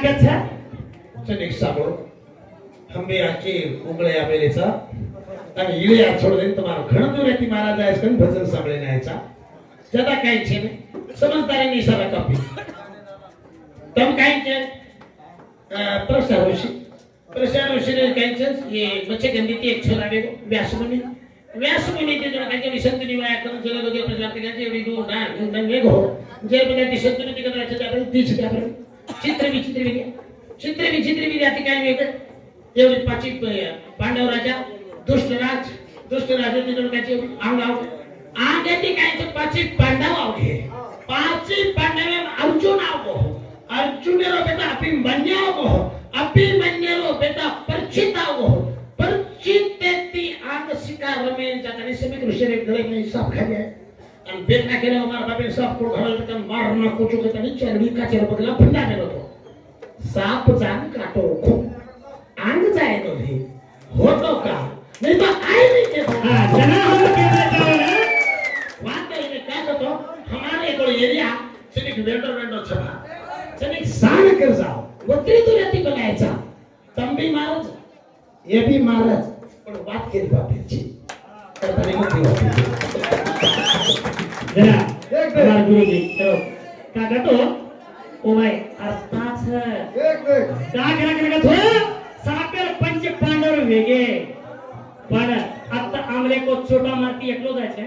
लागत है चनिक साबो हमें आके उंगळे आवेलेचा અને ઈલે આ છોડ દે તમારો ઘણો દૂર હતી મારા જાય કન ભજન સાંભળીને આયચા જતા કાઈ છે ને સમજદારી ની સારા કપી તમ કાઈ છે પ્રસાર ઋષિ ને કાઈ છે ये बच्चे गंदी थी एक छोरा देखो व्यासमुनि ते जो काई विसंत निवाय करून चला वगैरे प्रचार करायचे एवढी दूर ना गुंडन वेगो जे बघा ती संतनी ती करायचं आपण तीच त्या चित्र विचित्र विद्यार्थी काय वेगळं एवढी पाची पांडव राजा दुष्टराज ते जो काई आंग आगे ती काय तो पाची पांडव आवगे पाची पांडव अर्जुन आवगो अर्जुन रो बेटा अभिमन्यु रो बेटा परिचित आवगो परिचित ती आग शिकार रमेन जातानी समेत ऋषि रे गले में सांप खा गया और बेटा के हमारा बाप सांप को घर में मारना कुछ के तनी चरबी का चर बगला फंदा में तो सांप जान काटो को आंग जाए तो भी हो तो का नहीं तो आई नहीं के जना हम कहना चाहो ना बात है ये क्या तो हमारे को एरिया चनिक वेंडर छबा चनिक सान कर जाओ वक्री तो रहती बनायचा तंबी महाराज ये भी महाराज पण बात केली बापेची तर तरी मग जरा हमारे गुरुजी चलो काका तो ओ भाई अर्थात है का करा तो साकर पंच पांडव वेगे पण आता आमले को छोटा मारती एकलो जायचे